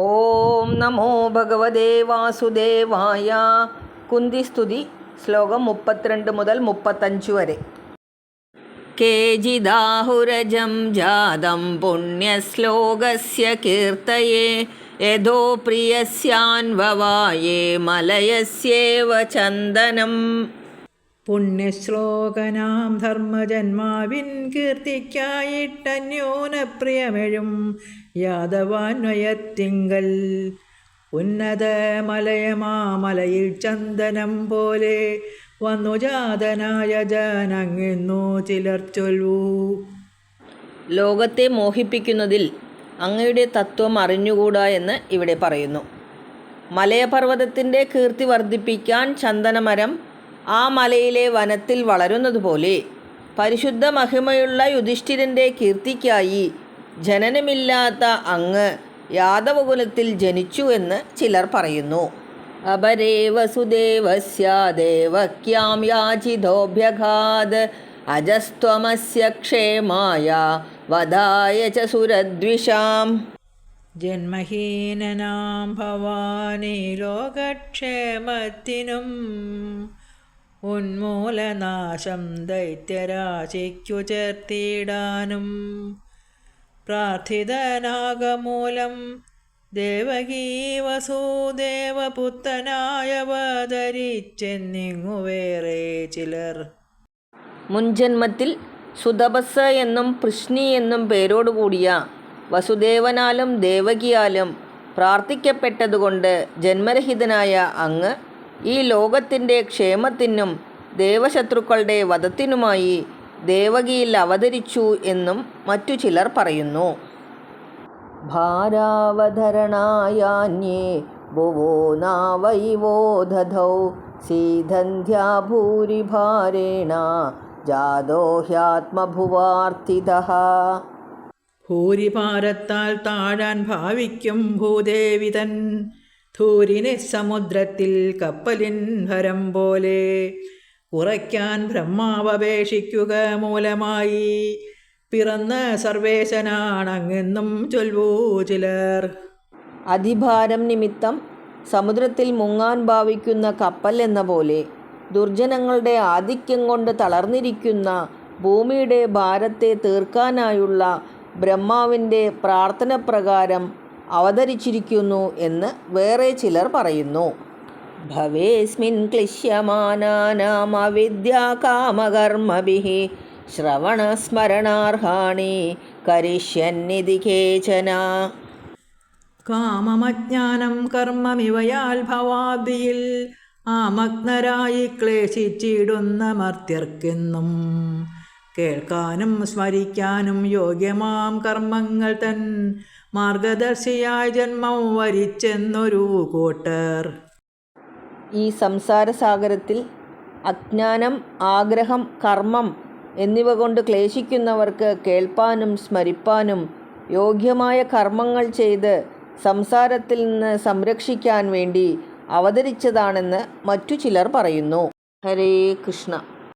ഓം നമോ ഭഗവതേ വാസുദേവായ. കുന്തിസ്തുതി ശ്ലോകം 32 മുതൽ 35 വരെ. കേചിദാഹുരജം ജാതം പുണ്യശ്ലോകസ്യ കീർത്തയേ യഥോ പ്രിയസ്യാൻവവായേ മലയസ്യേവ ചന്ദനം. പുണ്യശ്ലോകനാം ധർമ്മജന്മാവിൻ കീർത്തിക്കായിട്ടന്യോനപ്രിയമെഴും യാദവാന്വയത്തിങ്കൽ ഉന്നത മലയമാമലയിൽ ചന്ദനം പോലെ വന്നു ജാതനായ ജനങ്ങെന്നു ചിലർ ചൊല്ലൂ. ലോകത്തെ മോഹിപ്പിക്കുന്നതിൽ അങ്ങയുടെ തത്വം അറിഞ്ഞുകൂടാ എന്ന് ഇവിടെ പറയുന്നു. മലയപർവ്വതത്തിൻ്റെ കീർത്തി വർദ്ധിപ്പിക്കാൻ ചന്ദനമരം ആ മലയിലെ വനത്തിൽ വളരുന്നതുപോലെ പരിശുദ്ധ മഹിമയുള്ള യുധിഷ്ഠിരൻ്റെ കീർത്തിക്കായി ജനനമില്ലാത്ത അങ്ങ് യാദവകുലത്തിൽ ജനിച്ചു എന്ന് ചിലർ പറയുന്നു. അപരേ വസുദേവസ്യ ദേവക്യാം യാചിതോഭ്യഘാത് അജസ്ത്വമസ്യ ക്ഷേമായ വധായ ച സുരദ്വിഷാം. ജന്മഹീനനാം ഭവാനി ലോകക്ഷേമത്തിനും ഉന്മൂലനാശം ദൈത്യരാശിക്കു ചേർത്തിടാനും പ്രാർത്ഥിതനാകമൂലം ദേവകീ വസുദേവപുത്രനായവതരിച്ചെന്നിങ്ങു വേറെ ചിലർ. മുൻജന്മത്തിൽ സുതപസ് എന്നും പൃശ്നി എന്നും പേരോടുകൂടിയ വസുദേവനാലും ദേവകിയാലും പ്രാർത്ഥിക്കപ്പെട്ടതുകൊണ്ട് ജന്മരഹിതനായ അങ്ങ് ഈ ലോകത്തിൻ്റെ ക്ഷേമത്തിനും ദേവശത്രുക്കളുടെ വധത്തിനുമായി ദേവകിയിൽ അവതരിച്ചു എന്നും മറ്റു ചിലർ പറയുന്നു. ഭാരാവതരണായാന്യേ ഭുവോ നാവൈവോ ദധൗ സീധന്ധ്യാ ഭൂരിഭാരേണ ജാതോ ഹ്യാത്മഭുവാർത്ഥിതഃ. ഭൂരിഭാരത്താൽ താഴാൻ ഭാവിക്കും ഭൂദേവിതൻ ധൂരിനെ സമുദ്രത്തിൽ കപ്പലിൻ ഭരം പോലെ കുറയ്ക്കാൻ ബ്രഹ്മാവപേക്ഷിക്കുക മൂലമായി പിറന്ന സർവേശനാണങ്ങെന്നും ചൊല്ലൂ ചിലർ. അതിഭാരം നിമിത്തം സമുദ്രത്തിൽ മുങ്ങാൻ ഭാവിക്കുന്ന കപ്പൽ എന്ന പോലെ ദുർജനങ്ങളുടെ ആധിക്യം കൊണ്ട് തളർന്നിരിക്കുന്ന ഭൂമിയുടെ ഭാരത്തെ തീർക്കാനായുള്ള ബ്രഹ്മാവിൻ്റെ പ്രാർത്ഥന പ്രകാരം അവതരിച്ചിരിക്കുന്നു എന്ന് വേറെ ചിലർ പറയുന്നു. ഭവേസ്മിൻ ക്ലിശ്യമാനാനാം അവിദ്യാകാമകർമ്മഭിഃ ശ്രവണസ്മരണാർഹാണി കരിഷ്യന്നിതി കേചന. കാമമജ്ഞാനം കർമ്മമിവയാൽ ഭവാബ്ദിയിൽ ആമഗ്നരായി ക്ലേശിച്ചിടുന്ന മർത്യർക്കെന്നും കേൾക്കാനും സ്മരിക്കാനും യോഗ്യമാം കർമ്മങ്ങൾ തൻ മാർഗദർശിയായി ജന്മം വരിച്ചെന്നൊരു കൂട്ടർ. ഈ സംസാരസാഗരത്തിൽ അജ്ഞാനം, ആഗ്രഹം, കർമ്മം എന്നിവ കൊണ്ട് ക്ലേശിക്കുന്നവർക്ക് കേൾപ്പാനും സ്മരിപ്പാനും യോഗ്യമായ കർമ്മങ്ങൾ ചെയ്ത് സംസാരത്തിൽ നിന്ന് സംരക്ഷിക്കാൻ വേണ്ടി അവതരിച്ചതാണെന്ന് മറ്റു ചിലർ പറയുന്നു. ഹരേ കൃഷ്ണ.